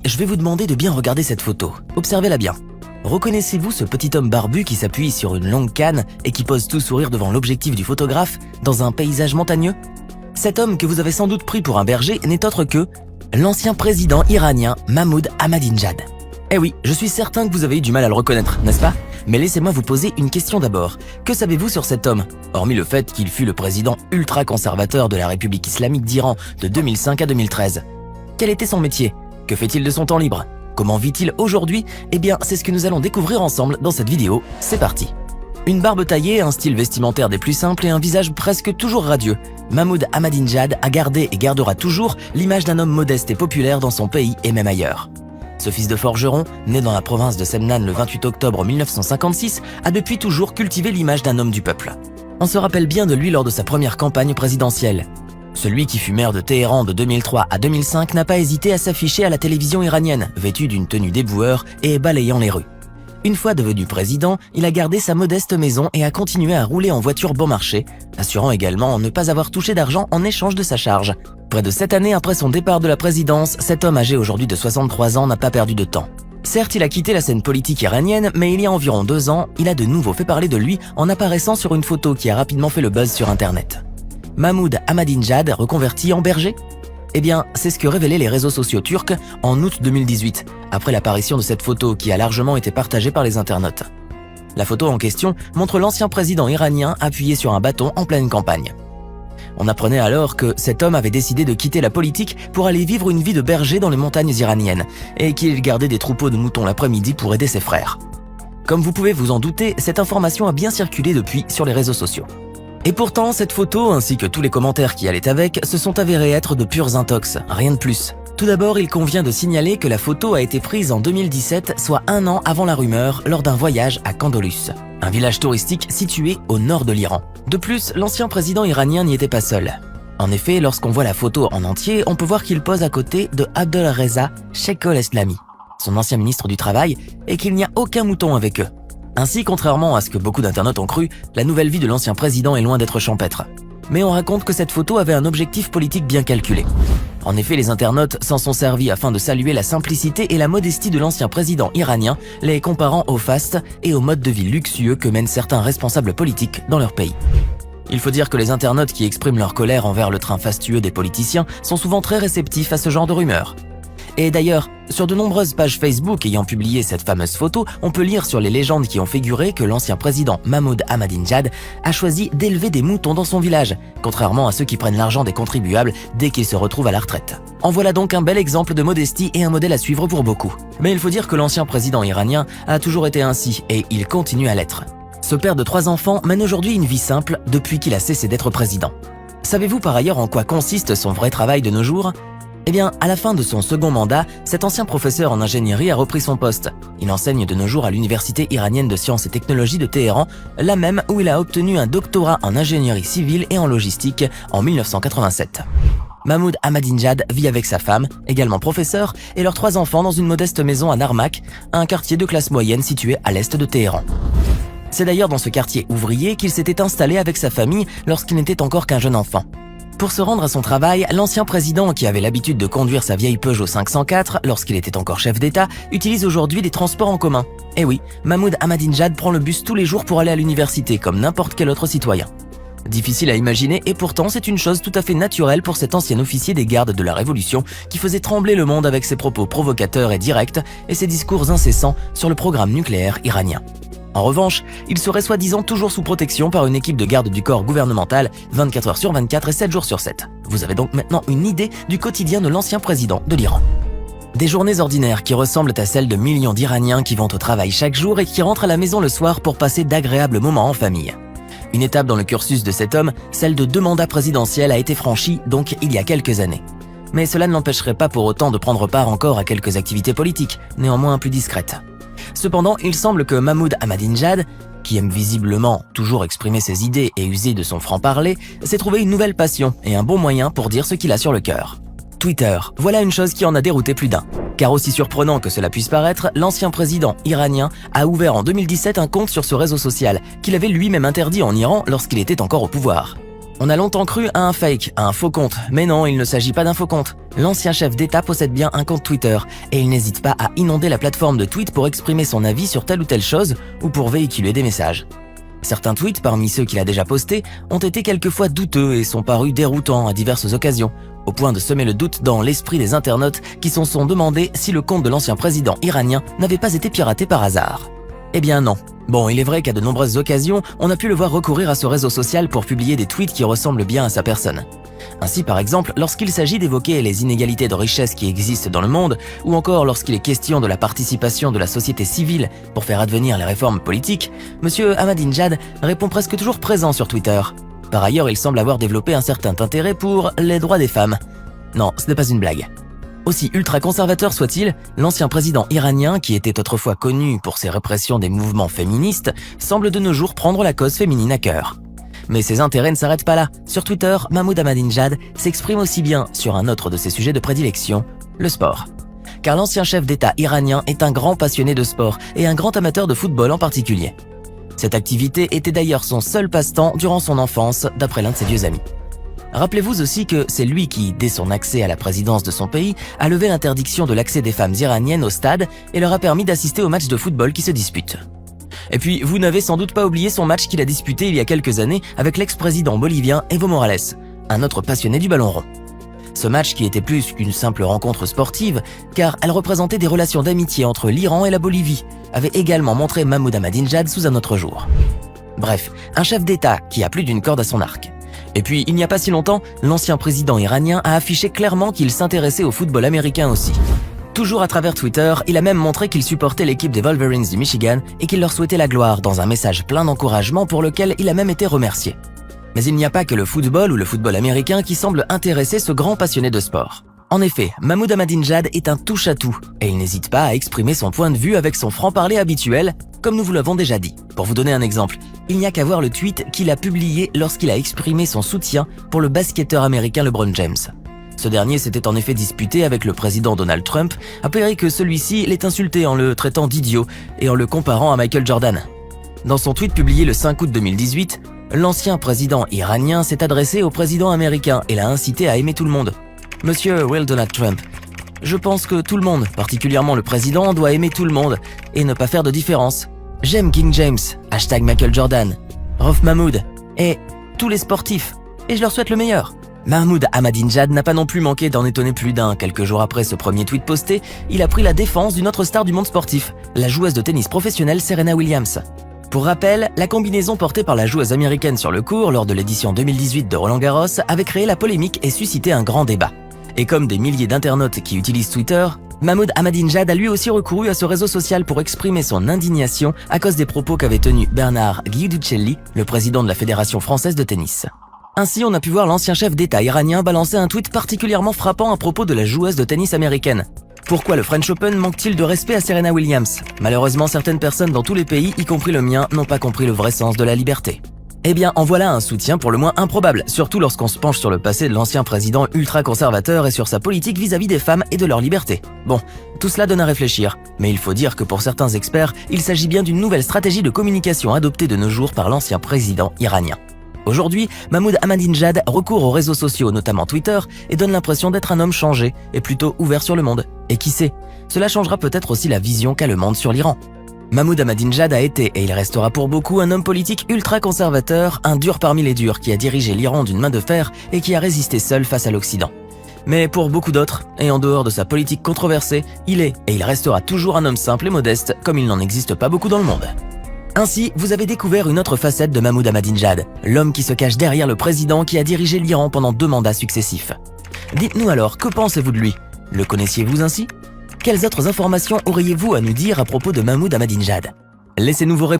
je vais vous demander de bien regarder cette photo. Observez-la bien. Reconnaissez-vous ce petit homme barbu qui s'appuie sur une longue canne et qui pose tout sourire devant l'objectif du photographe dans un paysage montagneux? Cet homme que vous avez sans doute pris pour un berger n'est autre que l'ancien président iranien Mahmoud Ahmadinejad. Eh oui, je suis certain que vous avez eu du mal à le reconnaître, n'est-ce pas? Mais laissez-moi vous poser une question d'abord. Que savez-vous sur cet homme, hormis le fait qu'il fut le président ultra-conservateur de la République islamique d'Iran de 2005 à 2013? Quel était son métier? Que fait-il de son temps libre? Comment vit-il aujourd'hui? Eh bien, c'est ce que nous allons découvrir ensemble dans cette vidéo. C'est parti! Une barbe taillée, un style vestimentaire des plus simples et un visage presque toujours radieux, Mahmoud Ahmadinejad a gardé et gardera toujours l'image d'un homme modeste et populaire dans son pays et même ailleurs. Ce fils de forgeron, né dans la province de Semnan le 28 octobre 1956, a depuis toujours cultivé l'image d'un homme du peuple. On se rappelle bien de lui lors de sa première campagne présidentielle. Celui qui fut maire de Téhéran de 2003 à 2005 n'a pas hésité à s'afficher à la télévision iranienne, vêtu d'une tenue d'éboueur et balayant les rues. Une fois devenu président, il a gardé sa modeste maison et a continué à rouler en voiture bon marché, assurant également ne pas avoir touché d'argent en échange de sa charge. Près de 7 années après son départ de la présidence, cet homme âgé aujourd'hui de 63 ans n'a pas perdu de temps. Certes, il a quitté la scène politique iranienne, mais il y a environ 2 ans, il a de nouveau fait parler de lui en apparaissant sur une photo qui a rapidement fait le buzz sur Internet. Mahmoud Ahmadinejad reconverti en berger? Eh bien, c'est ce que révélaient les réseaux sociaux turcs en août 2018, après l'apparition de cette photo qui a largement été partagée par les internautes. La photo en question montre l'ancien président iranien appuyé sur un bâton en pleine campagne. On apprenait alors que cet homme avait décidé de quitter la politique pour aller vivre une vie de berger dans les montagnes iraniennes et qu'il gardait des troupeaux de moutons l'après-midi pour aider ses frères. Comme vous pouvez vous en douter, cette information a bien circulé depuis sur les réseaux sociaux. Et pourtant, cette photo ainsi que tous les commentaires qui allaient avec se sont avérés être de purs intox, rien de plus. Tout d'abord, il convient de signaler que la photo a été prise en 2017, soit 1 an avant la rumeur, lors d'un voyage à Kandolus, un village touristique situé au nord de l'Iran. De plus, l'ancien président iranien n'y était pas seul. En effet, lorsqu'on voit la photo en entier, on peut voir qu'il pose à côté de Abdelreza Sheikh-ol-Eslami, son ancien ministre du Travail, et qu'il n'y a aucun mouton avec eux. Ainsi, contrairement à ce que beaucoup d'internautes ont cru, la nouvelle vie de l'ancien président est loin d'être champêtre. Mais on raconte que cette photo avait un objectif politique bien calculé. En effet, les internautes s'en sont servis afin de saluer la simplicité et la modestie de l'ancien président iranien, les comparant au faste et au mode de vie luxueux que mènent certains responsables politiques dans leur pays. Il faut dire que les internautes qui expriment leur colère envers le train fastueux des politiciens sont souvent très réceptifs à ce genre de rumeurs. Et d'ailleurs, sur de nombreuses pages Facebook ayant publié cette fameuse photo, on peut lire sur les légendes qui ont figuré que l'ancien président Mahmoud Ahmadinejad a choisi d'élever des moutons dans son village, contrairement à ceux qui prennent l'argent des contribuables dès qu'ils se retrouvent à la retraite. En voilà donc un bel exemple de modestie et un modèle à suivre pour beaucoup. Mais il faut dire que l'ancien président iranien a toujours été ainsi et il continue à l'être. Ce père de 3 enfants mène aujourd'hui une vie simple depuis qu'il a cessé d'être président. Savez-vous par ailleurs en quoi consiste son vrai travail de nos jours ? Eh bien, à la fin de son second mandat, cet ancien professeur en ingénierie a repris son poste. Il enseigne de nos jours à l'Université iranienne de sciences et technologies de Téhéran, la même où il a obtenu un doctorat en ingénierie civile et en logistique en 1987. Mahmoud Ahmadinejad vit avec sa femme, également professeur, et leurs 3 enfants dans une modeste maison à Narmak, un quartier de classe moyenne situé à l'est de Téhéran. C'est d'ailleurs dans ce quartier ouvrier qu'il s'était installé avec sa famille lorsqu'il n'était encore qu'un jeune enfant. Pour se rendre à son travail, l'ancien président, qui avait l'habitude de conduire sa vieille Peugeot 504 lorsqu'il était encore chef d'État, utilise aujourd'hui des transports en commun. Eh oui, Mahmoud Ahmadinejad prend le bus tous les jours pour aller à l'université, comme n'importe quel autre citoyen. Difficile à imaginer, et pourtant c'est une chose tout à fait naturelle pour cet ancien officier des gardes de la Révolution qui faisait trembler le monde avec ses propos provocateurs et directs et ses discours incessants sur le programme nucléaire iranien. En revanche, il serait soi-disant toujours sous protection par une équipe de garde du corps gouvernemental 24 heures sur 24 et 7 jours sur 7. Vous avez donc maintenant une idée du quotidien de l'ancien président de l'Iran. Des journées ordinaires qui ressemblent à celles de millions d'Iraniens qui vont au travail chaque jour et qui rentrent à la maison le soir pour passer d'agréables moments en famille. Une étape dans le cursus de cet homme, celle de 2 mandats présidentiels, a été franchie donc il y a quelques années. Mais cela ne l'empêcherait pas pour autant de prendre part encore à quelques activités politiques, néanmoins plus discrètes. Cependant, il semble que Mahmoud Ahmadinejad, qui aime visiblement toujours exprimer ses idées et user de son franc-parler, s'est trouvé une nouvelle passion et un bon moyen pour dire ce qu'il a sur le cœur. Twitter, voilà une chose qui en a dérouté plus d'un. Car aussi surprenant que cela puisse paraître, l'ancien président iranien a ouvert en 2017 un compte sur ce réseau social qu'il avait lui-même interdit en Iran lorsqu'il était encore au pouvoir. On a longtemps cru à un fake, à un faux compte, mais non, il ne s'agit pas d'un faux compte. L'ancien chef d'État possède bien un compte Twitter, et il n'hésite pas à inonder la plateforme de tweets pour exprimer son avis sur telle ou telle chose, ou pour véhiculer des messages. Certains tweets, parmi ceux qu'il a déjà postés, ont été quelquefois douteux et sont parus déroutants à diverses occasions, au point de semer le doute dans l'esprit des internautes qui se sont demandé si le compte de l'ancien président iranien n'avait pas été piraté par hasard. Eh bien non. Bon, il est vrai qu'à de nombreuses occasions, on a pu le voir recourir à ce réseau social pour publier des tweets qui ressemblent bien à sa personne. Ainsi, par exemple, lorsqu'il s'agit d'évoquer les inégalités de richesse qui existent dans le monde, ou encore lorsqu'il est question de la participation de la société civile pour faire advenir les réformes politiques, M. Ahmadinejad répond presque toujours présent sur Twitter. Par ailleurs, il semble avoir développé un certain intérêt pour les droits des femmes. Non, ce n'est pas une blague. Aussi ultra-conservateur soit-il, l'ancien président iranien, qui était autrefois connu pour ses répressions des mouvements féministes, semble de nos jours prendre la cause féminine à cœur. Mais ses intérêts ne s'arrêtent pas là. Sur Twitter, Mahmoud Ahmadinejad s'exprime aussi bien sur un autre de ses sujets de prédilection, le sport. Car l'ancien chef d'État iranien est un grand passionné de sport et un grand amateur de football en particulier. Cette activité était d'ailleurs son seul passe-temps durant son enfance, d'après l'un de ses vieux amis. Rappelez-vous aussi que c'est lui qui, dès son accès à la présidence de son pays, a levé l'interdiction de l'accès des femmes iraniennes au stade et leur a permis d'assister aux matchs de football qui se disputent. Et puis, vous n'avez sans doute pas oublié son match qu'il a disputé il y a quelques années avec l'ex-président bolivien Evo Morales, un autre passionné du ballon rond. Ce match, qui était plus qu'une simple rencontre sportive, car elle représentait des relations d'amitié entre l'Iran et la Bolivie, avait également montré Mahmoud Ahmadinejad sous un autre jour. Bref, un chef d'État qui a plus d'une corde à son arc. Et puis, il n'y a pas si longtemps, l'ancien président iranien a affiché clairement qu'il s'intéressait au football américain aussi. Toujours à travers Twitter, il a même montré qu'il supportait l'équipe des Wolverines du Michigan et qu'il leur souhaitait la gloire dans un message plein d'encouragement pour lequel il a même été remercié. Mais il n'y a pas que le football ou le football américain qui semble intéresser ce grand passionné de sport. En effet, Mahmoud Ahmadinejad est un touche-à-tout et il n'hésite pas à exprimer son point de vue avec son franc-parler habituel, comme nous vous l'avons déjà dit. Pour vous donner un exemple, il n'y a qu'à voir le tweet qu'il a publié lorsqu'il a exprimé son soutien pour le basketteur américain LeBron James. Ce dernier s'était en effet disputé avec le président Donald Trump, appelé que celui-ci l'ait insulté en le traitant d'idiot et en le comparant à Michael Jordan. Dans son tweet publié le 5 août 2018, l'ancien président iranien s'est adressé au président américain et l'a incité à aimer tout le monde. Monsieur Donald Trump, je pense que tout le monde, particulièrement le président, doit aimer tout le monde et ne pas faire de différence. J'aime King James, #Michael Jordan, Rauf Mahmoud et tous les sportifs, et je leur souhaite le meilleur. Mahmoud Ahmadinejad n'a pas non plus manqué d'en étonner plus d'un. Quelques jours après ce premier tweet posté, il a pris la défense d'une autre star du monde sportif, la joueuse de tennis professionnelle Serena Williams. Pour rappel, la combinaison portée par la joueuse américaine sur le court lors de l'édition 2018 de Roland-Garros avait créé la polémique et suscité un grand débat. Et comme des milliers d'internautes qui utilisent Twitter, Mahmoud Ahmadinejad a lui aussi recouru à ce réseau social pour exprimer son indignation à cause des propos qu'avait tenus Bernard Guiducelli, le président de la Fédération française de tennis. Ainsi, on a pu voir l'ancien chef d'État iranien balancer un tweet particulièrement frappant à propos de la joueuse de tennis américaine. Pourquoi le French Open manque-t-il de respect à Serena Williams? Malheureusement, certaines personnes dans tous les pays, y compris le mien, n'ont pas compris le vrai sens de la liberté. Eh bien, en voilà un soutien pour le moins improbable, surtout lorsqu'on se penche sur le passé de l'ancien président ultra-conservateur et sur sa politique vis-à-vis des femmes et de leur liberté. Bon, tout cela donne à réfléchir, mais il faut dire que pour certains experts, il s'agit bien d'une nouvelle stratégie de communication adoptée de nos jours par l'ancien président iranien. Aujourd'hui, Mahmoud Ahmadinejad recourt aux réseaux sociaux, notamment Twitter, et donne l'impression d'être un homme changé et plutôt ouvert sur le monde. Et qui sait, cela changera peut-être aussi la vision qu'a le monde sur l'Iran. Mahmoud Ahmadinejad a été, et il restera pour beaucoup, un homme politique ultra-conservateur, un dur parmi les durs qui a dirigé l'Iran d'une main de fer et qui a résisté seul face à l'Occident. Mais pour beaucoup d'autres, et en dehors de sa politique controversée, il est et il restera toujours un homme simple et modeste, comme il n'en existe pas beaucoup dans le monde. Ainsi, vous avez découvert une autre facette de Mahmoud Ahmadinejad, l'homme qui se cache derrière le président qui a dirigé l'Iran pendant 2 mandats successifs. Dites-nous alors, que pensez-vous de lui? Le connaissiez-vous ainsi? Quelles autres informations auriez-vous à nous dire à propos de Mahmoud Ahmadinejad? Laissez-nous vos réponses.